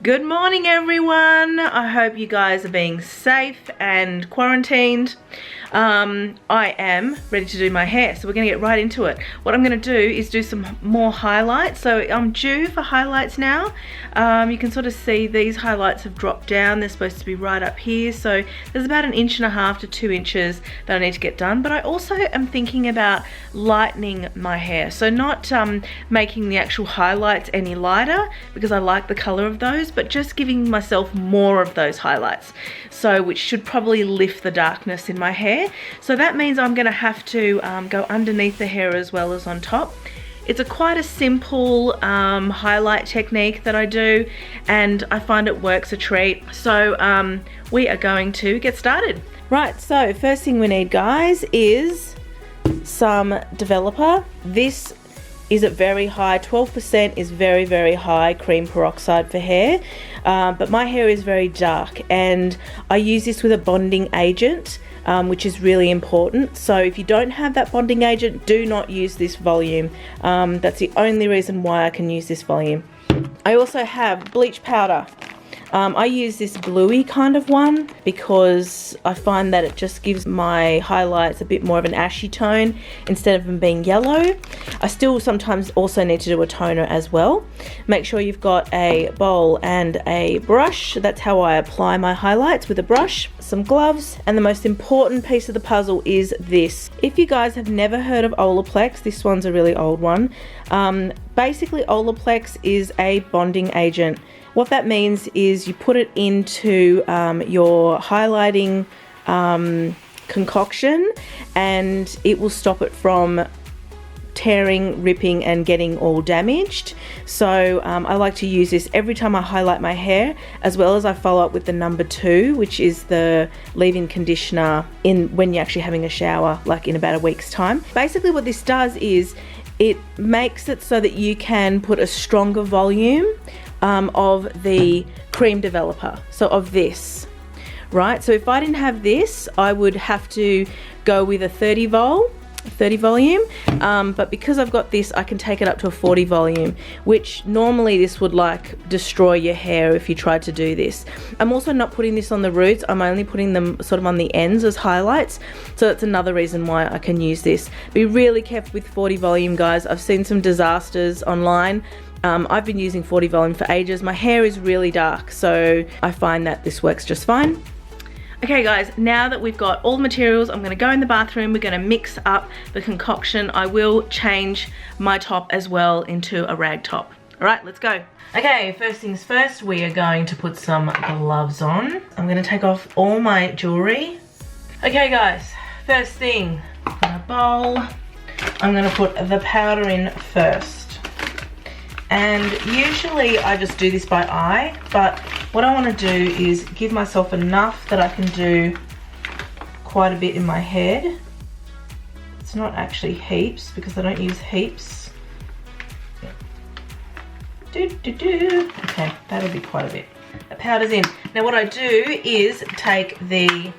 Good morning everyone. I hope you guys are being safe and quarantined. I am ready to do my hair, so we're gonna get right into it. What I'm gonna do is do some more highlights. So I'm due for highlights now. You can sort of see these highlights have dropped down. They're supposed to be right up here. So there's about 1.5 to 2 inches that I need to get done. But I also am thinking about lightening my hair. So not making the actual highlights any lighter, because I like the color of those, but just giving myself more of those highlights. So which should probably lift the darkness in my hair. So that means I'm gonna have to go underneath the hair as well as on top. It's quite a simple highlight technique that I do, and I find it works a treat. So we are going to get started. Right, so first thing we need, guys, is some developer. This is at very high, 12% is very, very high cream peroxide for hair, but my hair is very dark and I use this with a bonding agent, which is really important. So if you don't have that bonding agent, do not use this volume. That's the only reason why I can use this volume. I also have bleach powder. I use this bluey kind of one because I find that it just gives my highlights a bit more of an ashy tone instead of them being yellow. I still sometimes also need to do a toner as well. Make sure you've got a bowl and a brush. That's how I apply my highlights, with a brush, some gloves, and the most important piece of the puzzle is this. If you guys have never heard of Olaplex, this one's a really old one. Basically, Olaplex is a bonding agent. What that means is you put it into your highlighting concoction, and it will stop it from tearing, ripping, and getting all damaged. So I like to use this every time I highlight my hair, as well as I follow up with the number 2, which is the leave-in conditioner when you're actually having a shower, like in about a week's time. Basically what this does is it makes it so that you can put a stronger volume of the cream developer, so of this, right? So if I didn't have this, I would have to go with a 30 volume, but because I've got this, I can take it up to a 40 volume, which normally this would like destroy your hair if you tried to do this. I'm also not putting this on the roots, I'm only putting them sort of on the ends as highlights, so that's another reason why I can use this. Be really careful with 40 volume, guys. I've seen some disasters online. I've been using 40 volume for ages. My hair is really dark, so I find that this works just fine. Okay guys, now that we've got all the materials, I'm gonna go in the bathroom, we're gonna mix up the concoction. I will change my top as well into a rag top. All right, let's go. Okay, first things first, we are going to put some gloves on. I'm gonna take off all my jewelry. Okay guys, first thing, in a bowl, I'm gonna put the powder in first. And usually I just do this by eye, but what I want to do is give myself enough that I can do quite a bit in my head. It's not actually heaps because I don't use heaps. Okay, that'll be quite a bit. The powder's in. Now what I do is take the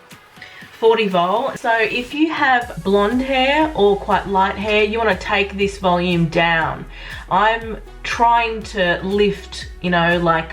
40 vol. So if you have blonde hair or quite light hair, you want to take this volume down. I'm trying to lift, you know, like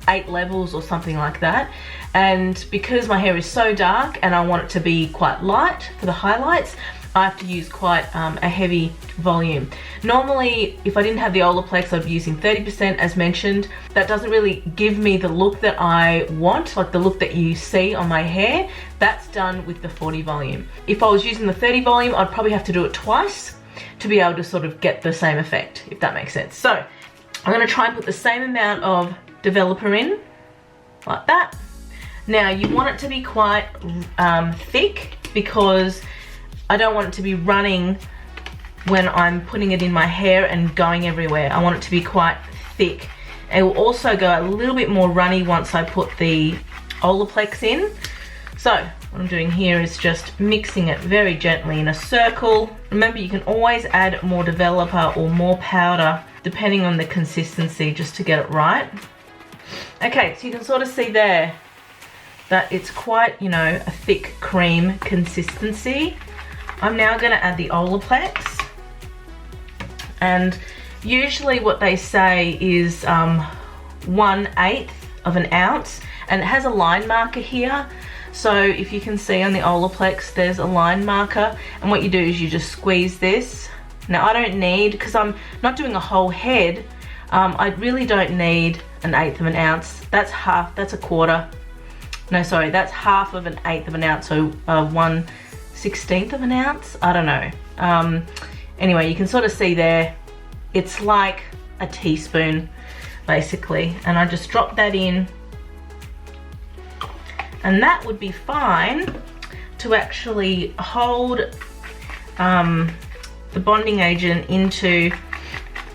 8 levels or something like that, and because my hair is so dark and I want it to be quite light for the highlights, I have to use quite a heavy volume. Normally, if I didn't have the Olaplex, I'd be using 30% as mentioned. That doesn't really give me the look that I want, like the look that you see on my hair. That's done with the 40 volume. If I was using the 30 volume, I'd probably have to do it twice to be able to sort of get the same effect, if that makes sense. So I'm gonna try and put the same amount of developer in, like that. Now you want it to be quite thick, because I don't want it to be running when I'm putting it in my hair and going everywhere. I want it to be quite thick. It will also go a little bit more runny once I put the Olaplex in. So what I'm doing here is just mixing it very gently in a circle. Remember, you can always add more developer or more powder depending on the consistency, just to get it right. Okay, so you can sort of see there that it's quite, you know, a thick cream consistency. I'm now going to add the Olaplex, and usually what they say is 1/8 of an ounce, and it has a line marker here. So if you can see on the Olaplex, there's a line marker, and what you do is you just squeeze this. Now I don't need, because I'm not doing a whole head, I really don't need 1/8 of an ounce. That's half, that's a quarter. No, sorry, that's half of 1/8 of an ounce, so 1/16 of an ounce, I don't know. Anyway, you can sort of see there, it's like a teaspoon, basically, and I just drop that in, and that would be fine to actually hold the bonding agent into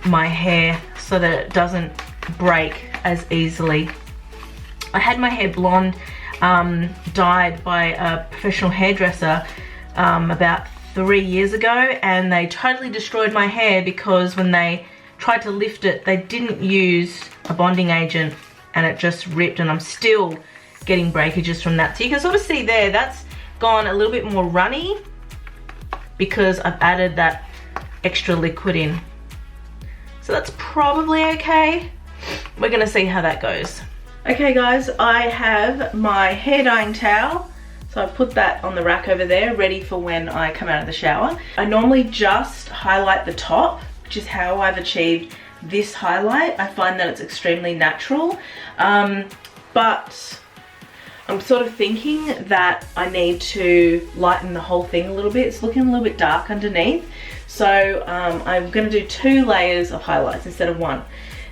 my hair so that it doesn't break as easily. I had my hair blonde dyed by a professional hairdresser about 3 years ago, and they totally destroyed my hair because when they tried to lift it, they didn't use a bonding agent, and it just ripped, and I'm still getting breakages from that. So you can sort of see there, that's gone a little bit more runny because I've added that extra liquid in. So that's probably okay. We're gonna see how that goes. Okay guys, I have my hair dyeing towel. So I've put that on the rack over there, ready for when I come out of the shower. I normally just highlight the top, which is how I've achieved this highlight. I find that it's extremely natural, but I'm sort of thinking that I need to lighten the whole thing a little bit. It's looking a little bit dark underneath. So I'm gonna do 2 layers of highlights instead of 1.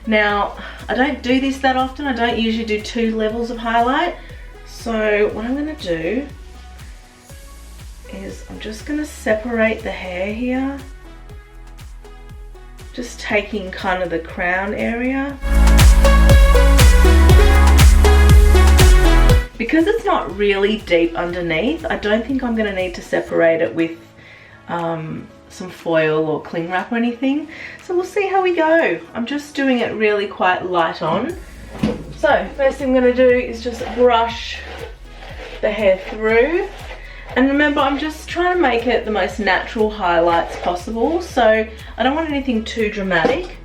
Now, I don't do this that often. I don't usually do 2 levels of highlight. So what I'm gonna do is I'm just gonna separate the hair here. Just taking kind of the crown area. Because it's not really deep underneath, I don't think I'm gonna need to separate it with some foil or cling wrap or anything. So we'll see how we go. I'm just doing it really quite light on. So first thing I'm gonna do is just brush the hair through. And remember, I'm just trying to make it the most natural highlights possible. So I don't want anything too dramatic.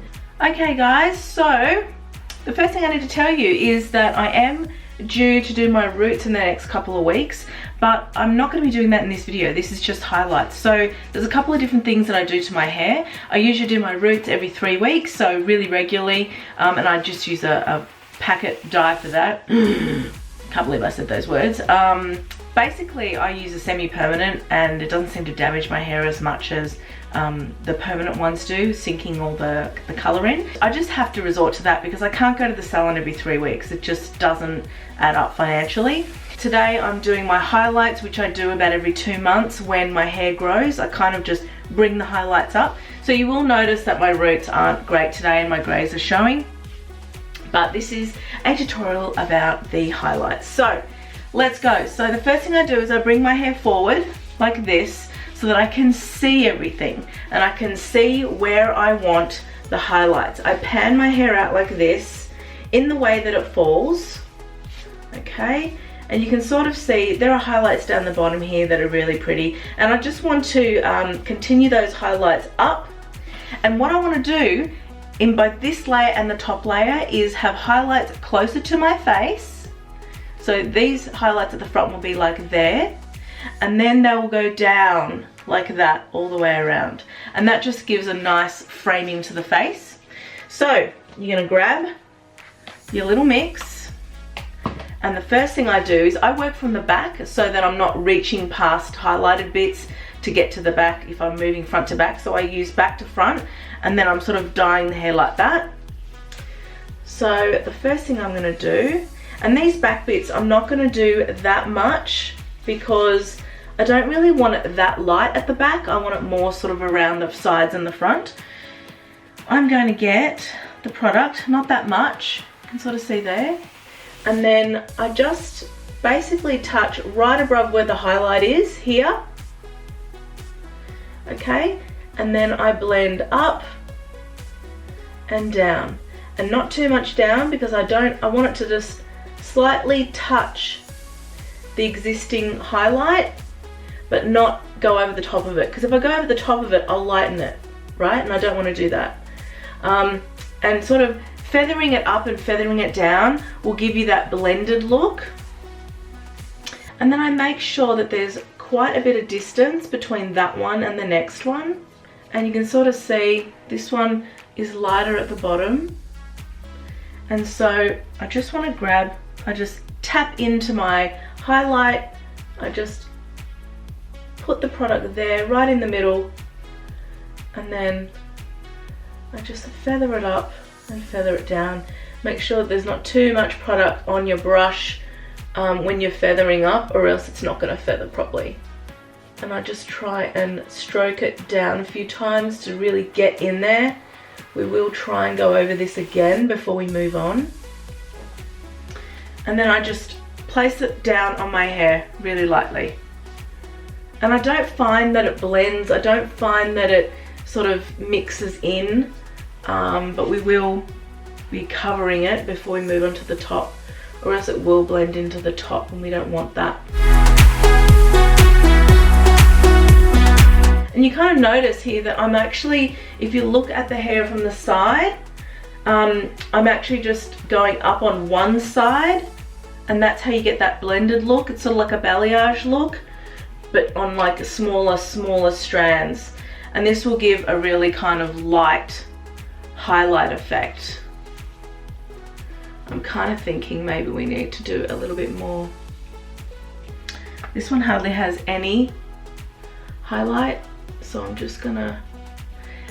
Okay guys, so the first thing I need to tell you is that I am due to do my roots in the next couple of weeks, but I'm not going to be doing that in this video. This is just highlights. So there's a couple of different things that I do to my hair. I usually do my roots every 3 weeks, so really regularly, and I just use a packet dye for that. Can't believe I said those words. Basically I use a semi-permanent, and it doesn't seem to damage my hair as much as the permanent ones do, sinking all the colour in. I just have to resort to that because I can't go to the salon every 3 weeks. It just doesn't add up financially. Today I'm doing my highlights, which I do about every 2 months when my hair grows. I kind of just bring the highlights up. So you will notice that my roots aren't great today and my greys are showing. But this is a tutorial about the highlights. So let's go. So the first thing I do is I bring my hair forward like this so that I can see everything and I can see where I want the highlights. I pan my hair out like this in the way that it falls, okay? And you can sort of see there are highlights down the bottom here that are really pretty, and I just want to continue those highlights up. And what I want to do in both this layer and the top layer is have highlights closer to my face. So these highlights at the front will be like there, and then they will go down like that all the way around, and that just gives a nice framing to the face. So you're going to grab your little mix, and the first thing I do is I work from the back so that I'm not reaching past highlighted bits to get to the back if I'm moving front to back. So I use back to front, and then I'm sort of dyeing the hair like that. So the first thing I'm going to do, and these back bits I'm not going to do that much because I don't really want it that light at the back. I want it more sort of around the sides and the front. I'm going to get the product, not that much, you can sort of see there. And then I just basically touch right above where the highlight is here. Okay, and then I blend up and down. And not too much down because I want it to just slightly touch the existing highlight, but not go over the top of it. Because if I go over the top of it, I'll lighten it, right? And I don't want to do that. And sort of feathering it up and feathering it down will give you that blended look. And then I make sure that there's quite a bit of distance between that one and the next one. And you can sort of see this one is lighter at the bottom. And so I just want to grab, I just tap into my highlight. I just put the product there right in the middle. And then I just feather it up and feather it down. Make sure that there's not too much product on your brush when you're feathering up, or else it's not going to feather properly. And I just try and stroke it down a few times to really get in there. We will try and go over this again before we move on. And then I just place it down on my hair really lightly. And I don't find that it blends, I don't find that it sort of mixes in, but we will be covering it before we move on to the top, or else it will blend into the top and we don't want that. And you kind of notice here that I'm actually, if you look at the hair from the side, I'm actually just going up on one side, and that's how you get that blended look. It's sort of like a balayage look, but on like smaller strands. And this will give a really kind of light highlight effect. I'm kind of thinking maybe we need to do a little bit more. This one hardly has any highlight, so I'm just gonna,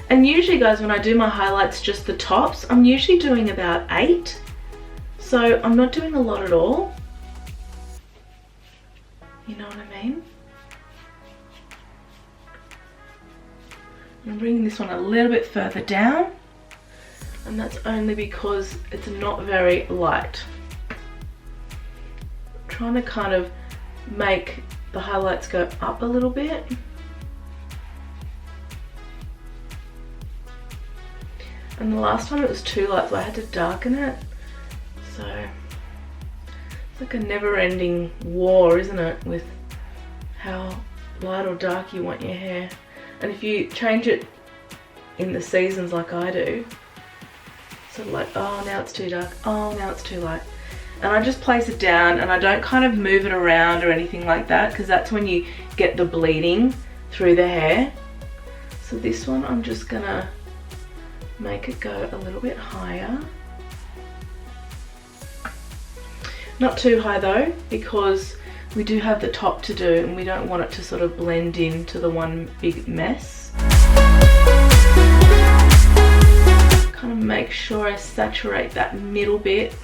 and usually guys, when I do my highlights, just the tops, I'm usually doing about 8. So I'm not doing a lot at all. You know what I mean? I'm bringing this one a little bit further down, and that's only because it's not very light. I'm trying to kind of make the highlights go up a little bit. And the last time it was too light, so I had to darken it. So it's like a never-ending war, isn't it, with how light or dark you want your hair. And if you change it in the seasons like I do, sort of like, oh, now it's too dark, oh, now it's too light. And I just place it down, and I don't kind of move it around or anything like that, because that's when you get the bleeding through the hair. So this one, I'm just gonna make it go a little bit higher. Not too high though, because we do have the top to do, and we don't want it to sort of blend into the one big mess. Kind of make sure I saturate that middle bit.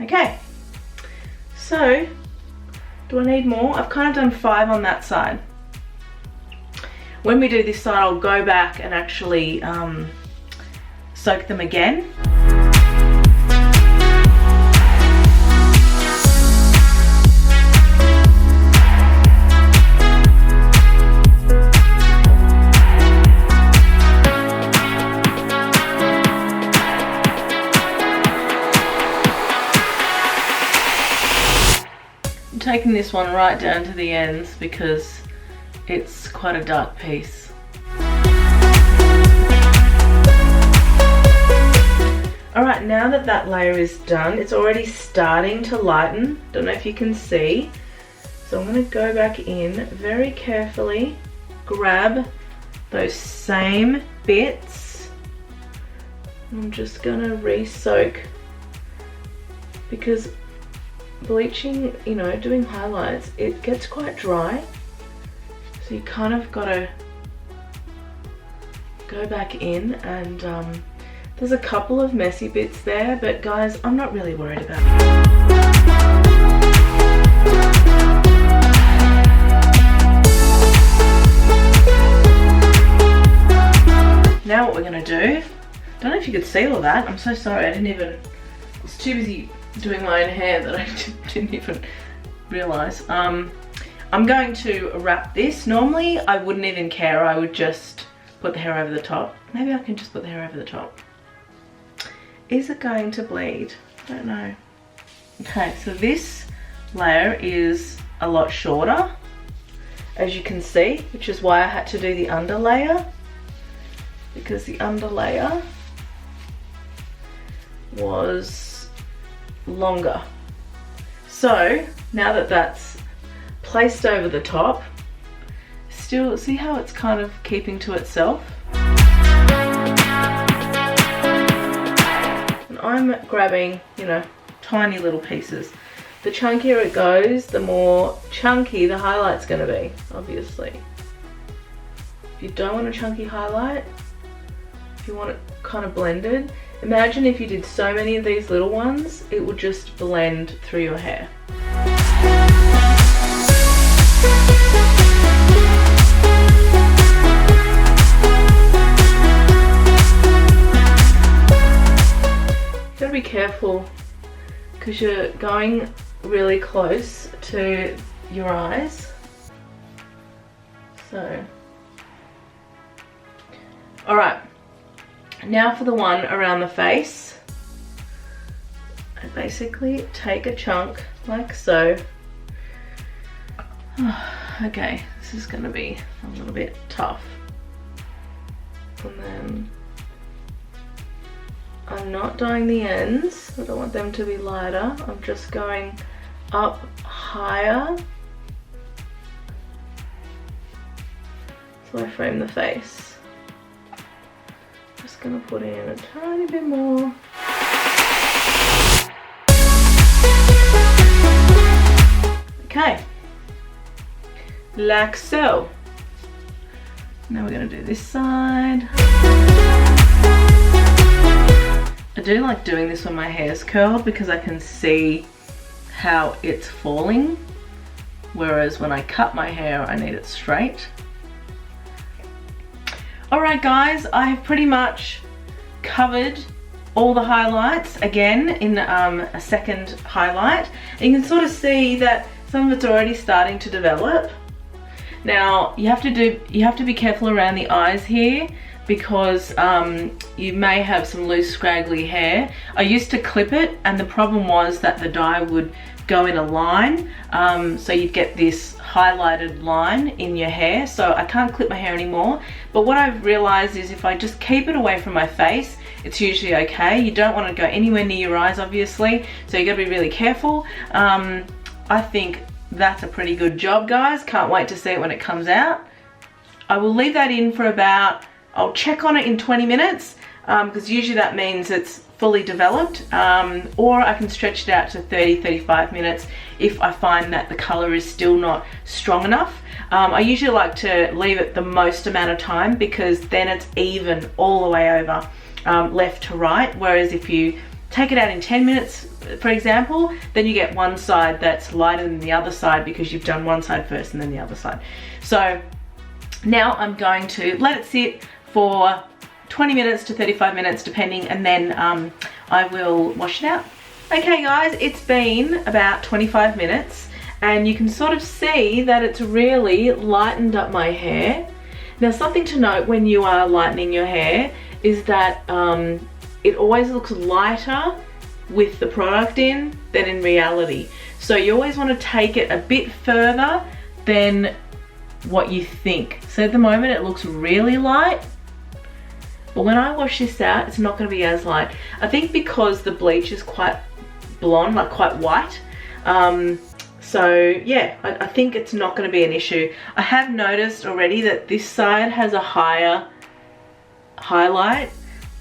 Okay, so do I need more? I've kind of done 5 on that side. When we do this side, I'll go back and actually soak them again. I'm taking this one right down to the ends because it's quite a dark piece. Alright, now that that layer is done, it's already starting to lighten. Don't know if you can see. So I'm going to go back in very carefully, grab those same bits. I'm just going to re-soak, because bleaching, you know, doing highlights, it gets quite dry. So you kind of got to go back in, and there's a couple of messy bits there, but guys, I'm not really worried about it. Now what we're going to do, don't know if you could see all that, I'm so sorry, I was too busy doing my own hair that I didn't even realise. I'm going to wrap this. Normally I wouldn't even care, I would just put the hair over the top. Maybe I can just put the hair over the top. Is it going to bleed? I don't know. Okay, so this layer is a lot shorter. as you can see, which is why I had to do the under layer, because the under layer was longer. So now that that's placed over the top, still see how it's kind of keeping to itself? And I'm grabbing, you know, tiny little pieces. The chunkier it goes, the more chunky the highlight's gonna be, obviously. If you don't want a chunky highlight, if you want it kind of blended, imagine if you did so many of these little ones, it would just blend through your hair. You gotta be careful because you're going really close to your eyes. So, alright, now for the one around the face. I basically take a chunk like so. Okay, this is gonna be a little bit tough. And then I'm not dyeing the ends, I don't want them to be lighter. I'm just going up higher so I frame the face. Just gonna put in a tiny bit more. Okay, like so. Now we're gonna do this side. I do like doing this when my hair's curled because I can see how it's falling, whereas when I cut my hair I need it straight. Alright guys, I've pretty much covered all the highlights again in a second highlight. And you can sort of see that some of it's already starting to develop. Now you have to be careful around the eyes here because you may have some loose scraggly hair. I used to clip it and the problem was that the dye would go in a line, so you'd get this highlighted line in your hair. So I can't clip my hair anymore, but what I've realized is if I just keep it away from my face, it's usually okay. You don't want to go anywhere near your eyes obviously, so you got to be really careful. I think that's a pretty good job guys, can't wait to see it when it comes out. I will leave that in for about, I'll check on it in 20 minutes because usually that means it's fully developed, or I can stretch it out to 30-35 minutes if I find that the color is still not strong enough. I usually like to leave it the most amount of time because then it's even all the way over, left to right, whereas if you take it out in 10 minutes for example, then you get one side that's lighter than the other side because you've done one side first and then the other side. So now I'm going to let it sit for 20 minutes to 35 minutes depending, and then I will wash it out. Okay guys, it's been about 25 minutes and you can sort of see that it's really lightened up my hair. Now something to note when you are lightening your hair is that it always looks lighter with the product in than in reality. So you always want to take it a bit further than what you think. So at the moment it looks really light, but when I wash this out it's not going to be as light. I think because the bleach is quite blonde, like quite white. So yeah, I think it's not going to be an issue. I have noticed already that this side has a higher highlight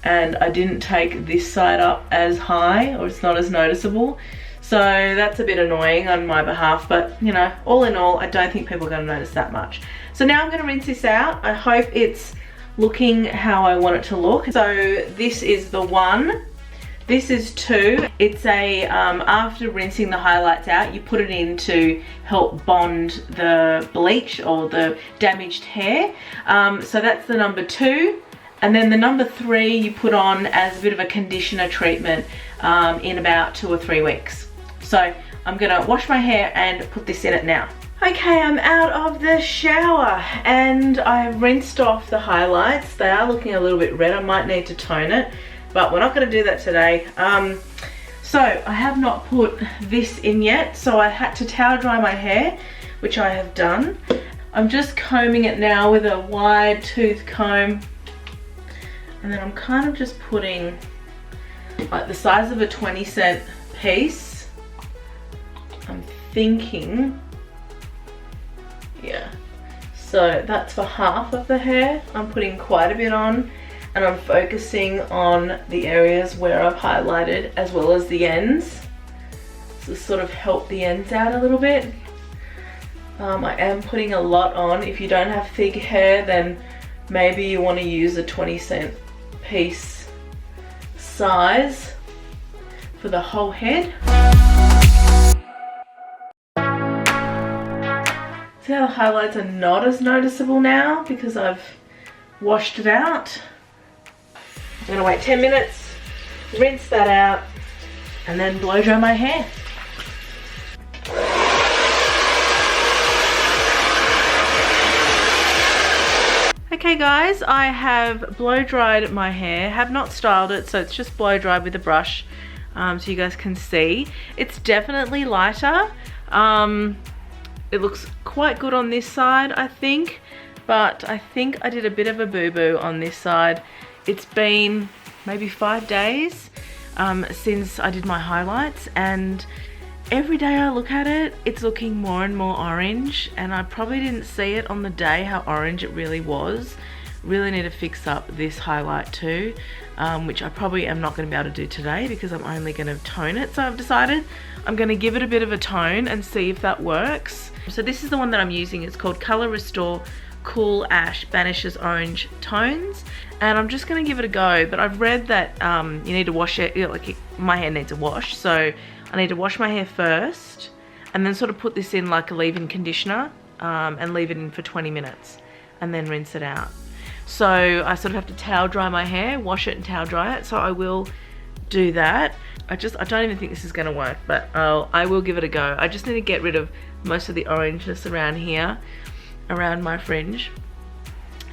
and I didn't take this side up as high, or it's not as noticeable. So that's a bit annoying on my behalf, but you know, all in all, I don't think people are going to notice that much. So now I'm going to rinse this out. I hope it's looking how I want it to look. So this is the one. This is two. It's a, after rinsing the highlights out, you put it in to help bond the bleach or the damaged hair. So that's the number 2. And then the number 3 you put on as a bit of a conditioner treatment in about 2 or 3 weeks. So I'm gonna wash my hair and put this in it now. Okay, I'm out of the shower and I've rinsed off the highlights. They are looking a little bit red. I might need to tone it, but we're not gonna do that today. So I have not put this in yet, so I had to towel dry my hair, which I have done. I'm just combing it now with a wide tooth comb, and then I'm kind of just putting like the size of a 20-cent piece. I'm thinking, yeah, so that's for half of the hair. I'm putting quite a bit on, and I'm focusing on the areas where I've highlighted as well as the ends, to sort of help the ends out a little bit. I am putting a lot on. If you don't have thick hair, then maybe you want to use a 20-cent piece size for the whole head. See how the highlights are not as noticeable now because I've washed it out. I'm gonna wait 10 minutes, rinse that out, and then blow dry my hair. Okay guys, I have blow dried my hair, have not styled it, so it's just blow dried with a brush, so you guys can see. It's definitely lighter. It looks quite good on this side, I think, but I think I did a bit of a boo-boo on this side. It's been maybe 5 days since I did my highlights, and every day I look at it, it's looking more and more orange, and I probably didn't see it on the day how orange it really was. Really need to fix up this highlight too, which I probably am not going to be able to do today because I'm only going to tone it. So I've decided I'm going to give it a bit of a tone and see if that works. So this is the one that I'm using. It's called Color Restore Cool Ash Banishes Orange Tones, and I'm just going to give it a go. But I've read that you need to wash it, like my hair needs a wash, so I need to wash my hair first and then sort of put this in like a leave-in conditioner and leave it in for 20 minutes and then rinse it out. So I sort of have to towel dry my hair, wash it and towel dry it, so I will do that. I don't even think this is going to work, but I will give it a go. I just need to get rid of most of the orangeness around here, around my fringe.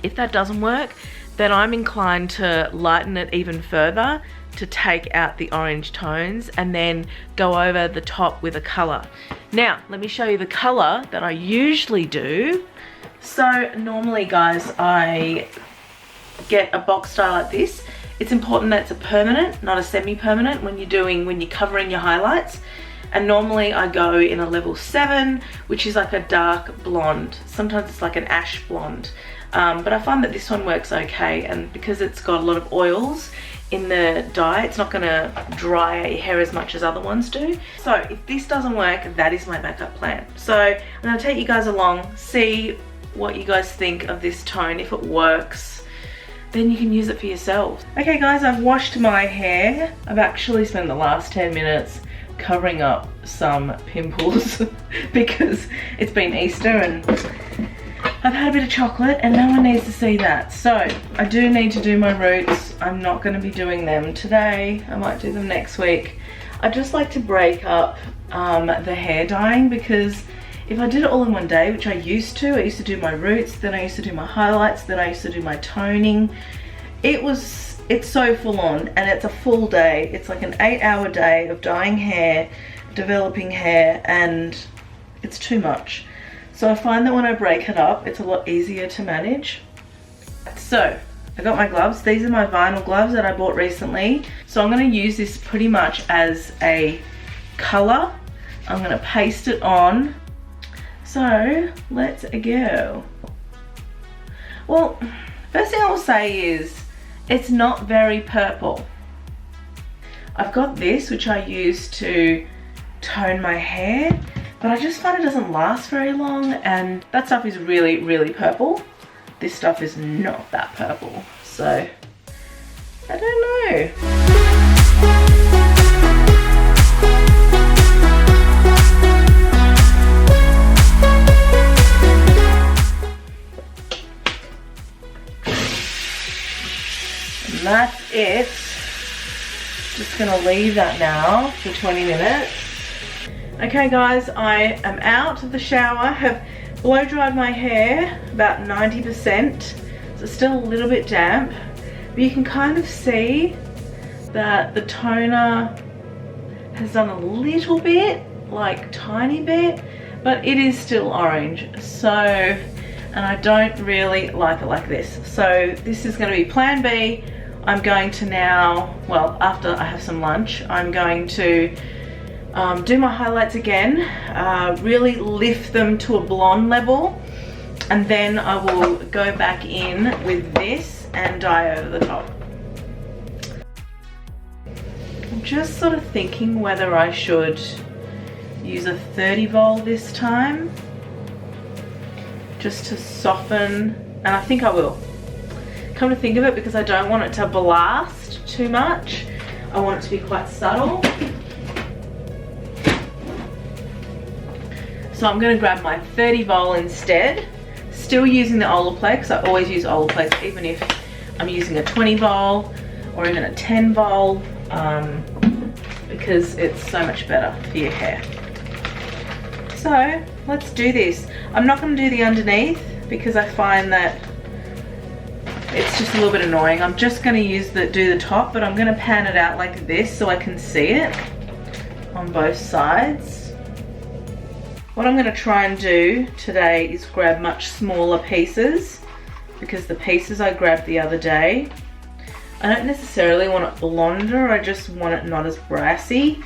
If that doesn't work, then I'm inclined to lighten it even further to take out the orange tones and then go over the top with a color. Now, let me show you the color that I usually do. So normally guys, I get a box style like this. It's important that it's a permanent, not a semi-permanent when you're covering your highlights. And normally I go in a level 7, which is like a dark blonde. Sometimes it's like an ash blonde. But I find that this one works okay, and because it's got a lot of oils in the dye, it's not gonna dry out your hair as much as other ones do. So if this doesn't work, that is my backup plan. So I'm gonna take you guys along, see what you guys think of this tone. If it works, then you can use it for yourselves. Okay guys, I've washed my hair. I've actually spent the last 10 minutes covering up some pimples because it's been Easter and I've had a bit of chocolate and no one needs to see that. So I do need to do my roots. I'm not going to be doing them today. I might do them next week. I just like to break up the hair dyeing, because if I did it all in one day, which I used to do my roots, then I used to do my highlights, then I used to do my toning. It's so full on, and it's a full day. It's like an 8-hour day of dyeing hair, developing hair, and it's too much. So I find that when I break it up, it's a lot easier to manage. So I got my gloves. These are my vinyl gloves that I bought recently. So I'm going to use this pretty much as a color. I'm going to paste it on. So let's go. Well, first thing I will say is it's not very purple. I've got this, which I use to tone my hair, but I just find it doesn't last very long, and that stuff is really, really purple. This stuff is not that purple, so I don't know. And that's it. Just gonna leave that now for 20 minutes. Okay guys, I am out of the shower, have blow dried my hair about 90%, so it's still a little bit damp, but you can kind of see that the toner has done a little bit, like tiny bit, but it is still orange. So and I don't really like it like this. So this is going to be plan B. I'm going to now, well, after I have some lunch, I'm going to do my highlights again, really lift them to a blonde level, and then I will go back in with this and dye over the top. I'm just sort of thinking whether I should use a 30 vol this time, just to soften, and I think I will. Come to think of it, because I don't want it to blast too much, I want it to be quite subtle. So I'm going to grab my 30 vol instead, still using the Olaplex. I always use Olaplex even if I'm using a 20 vol or even a 10 vol, because it's so much better for your hair. So let's do this. I'm not going to do the underneath because I find that it's just a little bit annoying. I'm just going to do the top, but I'm going to pan it out like this so I can see it on both sides. What I'm going to try and do today is grab much smaller pieces, because the pieces I grabbed the other day, I don't necessarily want it blonder, I just want it not as brassy.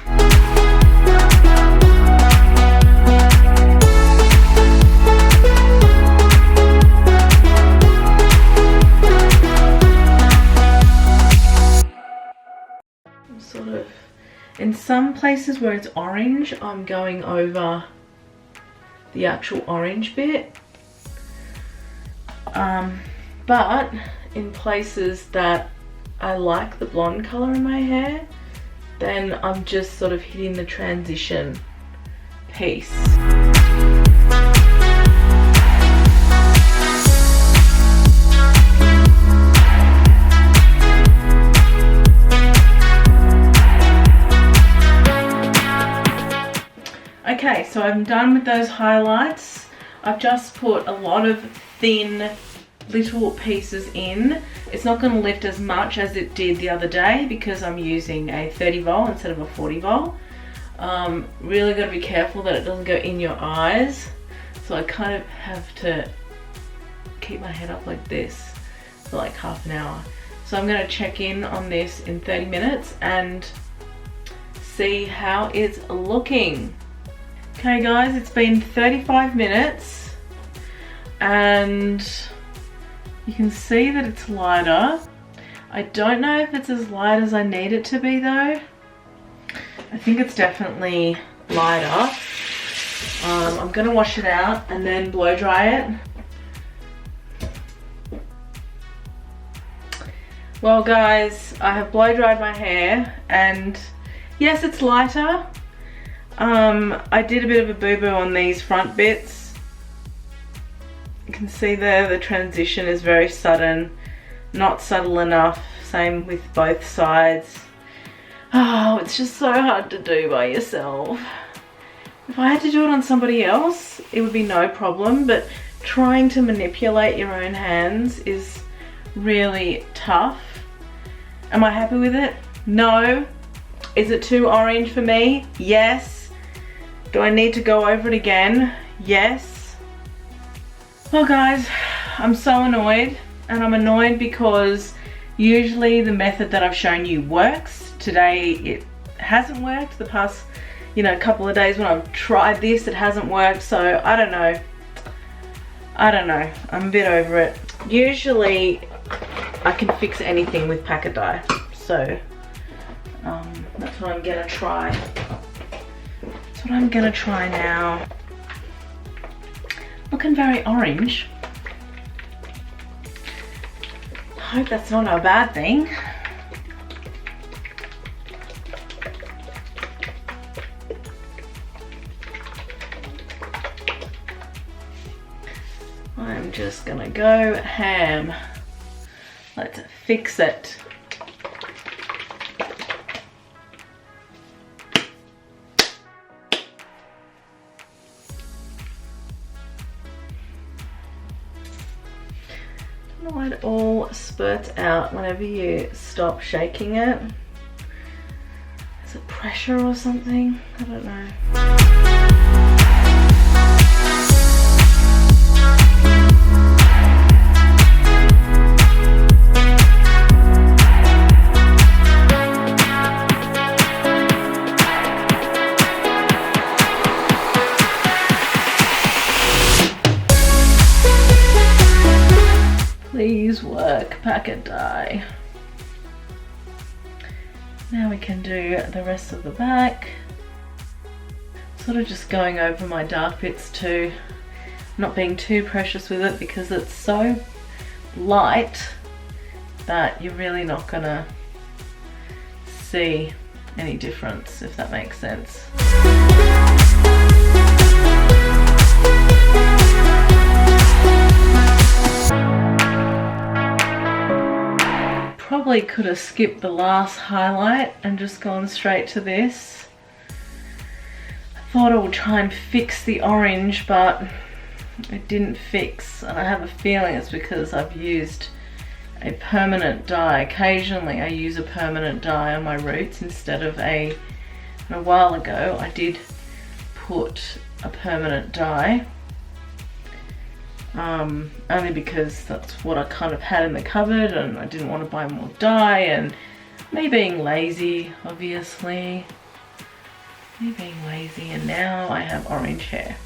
Sort of, in some places where it's orange, I'm going over the actual orange bit, but in places that I like the blonde color in my hair, then I'm just sort of hitting the transition piece. Okay, so I'm done with those highlights. I've just put a lot of thin little pieces in. It's not going to lift as much as it did the other day because I'm using a 30 vol instead of a 40 vol. Really got to be careful that it doesn't go in your eyes. So I kind of have to keep my head up like this for like half an hour. So I'm going to check in on this in 30 minutes and see how it's looking. Okay guys, it's been 35 minutes and you can see that it's lighter. I don't know if it's as light as I need it to be though. I think it's definitely lighter. I'm gonna wash it out and then blow dry it. Well guys, I have blow dried my hair and yes, it's lighter. I did a bit of a boo-boo on these front bits. You can see there the transition is very sudden, not subtle enough, same with both sides. Oh, it's just so hard to do by yourself. If I had to do it on somebody else, it would be no problem, but trying to manipulate your own hands is really tough. Am I happy with it? No. Is it too orange for me? Yes. Do I need to go over it again? Yes. Well guys, I'm so annoyed, and I'm annoyed because usually the method that I've shown you works. Today it hasn't worked. The past, couple of days when I've tried this, it hasn't worked, so I don't know. I'm a bit over it. Usually I can fix anything with pack of dye, so that's what I'm gonna try. That's what I'm gonna try now. Looking very orange. I hope that's not a bad thing. I'm just gonna go ham. Let's fix it. It all spurts out whenever you stop shaking it. Is it pressure or something? I don't know. always work. Packet dye. Now we can do the rest of the back. Sort of just going over my dark bits too. Not being too precious with it because it's so light that you're really not gonna see any difference, if that makes sense. Probably could have skipped the last highlight and just gone straight to this. I thought I would try and fix the orange, but it didn't fix, and I have a feeling it's because I've used a permanent dye. Occasionally I use a permanent dye on my roots instead of and a while ago I did put a permanent dye, only because that's what I kind of had in the cupboard and I didn't want to buy more dye, and me being lazy, obviously. Me being lazy, and now I have orange hair.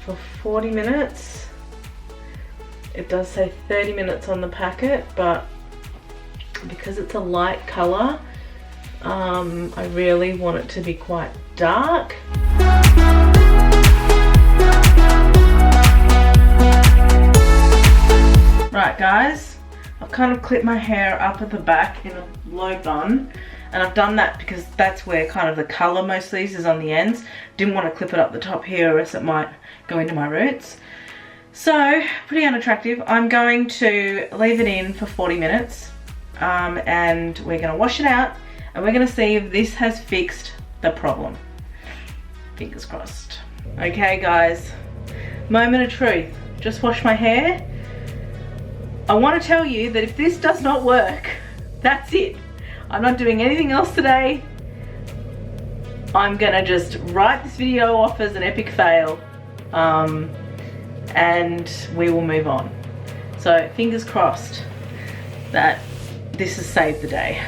For 40 minutes. It does say 30 minutes on the packet, but because it's a light color, I really want it to be quite dark. Right guys, I've kind of clipped my hair up at the back in a low bun, and I've done that because that's where kind of the color most of these is on the ends. Didn't want to clip it up the top here or else it might go into my roots. So pretty unattractive. I'm going to leave it in for 40 minutes and we're going to wash it out and we're going to see if this has fixed the problem. Fingers crossed. Okay guys, moment of truth. Just washed my hair. I want to tell you that if this does not work, that's it. I'm not doing anything else today. I'm gonna just write this video off as an epic fail, and we will move on. So fingers crossed that this has saved the day.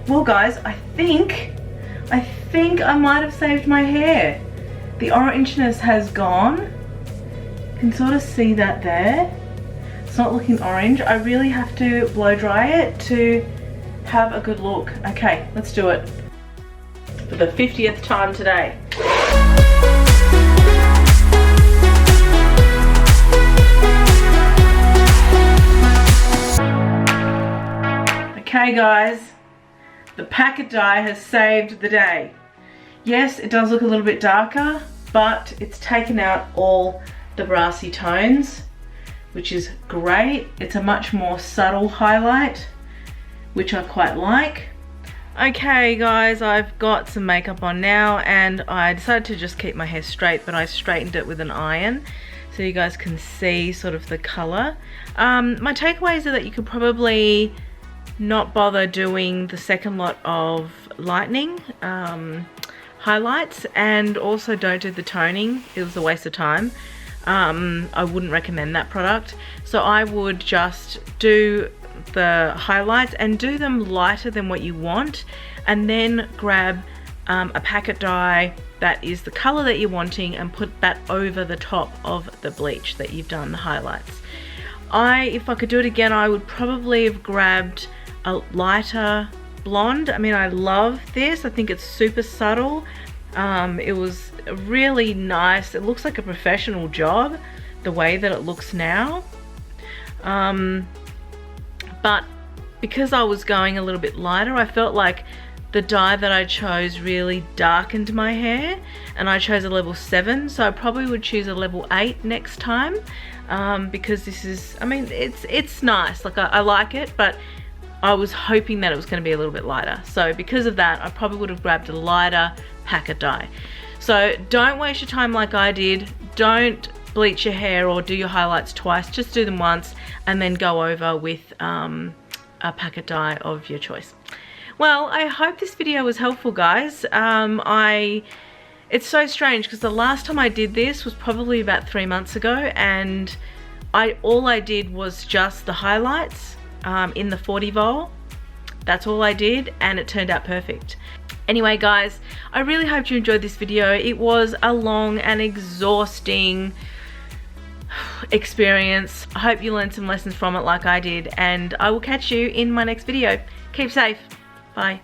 Well guys, I think I might have saved my hair. The orangeness has gone. You can sort of see that there. It's not looking orange. I really have to blow dry it to have a good look. Okay, let's do it for the 50th time today. Okay guys, the packet dye has saved the day. Yes, it does look a little bit darker, but it's taken out all the brassy tones, which is great. It's a much more subtle highlight, which I quite like. Okay guys, I've got some makeup on now and I decided to just keep my hair straight, but I straightened it with an iron so you guys can see sort of the color. My takeaways are that you could probably not bother doing the second lot of lightening highlights, and also don't do the toning. It was a waste of time. I wouldn't recommend that product. So I would just do the highlights and do them lighter than what you want, and then grab a packet dye that is the color that you're wanting and put that over the top of the bleach that you've done the highlights. If I could do it again, I would probably have grabbed a lighter blonde. I mean, I love this. I think it's super subtle. It was really nice. It looks like a professional job the way that it looks now. But because I was going a little bit lighter, I felt like the dye that I chose really darkened my hair, and I chose a level 7, so I probably would choose a level 8 next time, because this is, I mean, it's nice. Like I like it, but I was hoping that it was going to be a little bit lighter. So because of that, I probably would have grabbed a lighter pack of dye. So don't waste your time like I did. Don't bleach your hair or do your highlights twice. Just do them once and then go over with a pack of dye of your choice. Well, I hope this video was helpful, guys. It's so strange because the last time I did this was probably about 3 months ago, and all I did was just the highlights in the 40 vol. That's all I did, and it turned out perfect. Anyway, guys, I really hope you enjoyed this video. It was a long and exhausting experience. I hope you learned some lessons from it like I did, and I will catch you in my next video. Keep safe. Bye.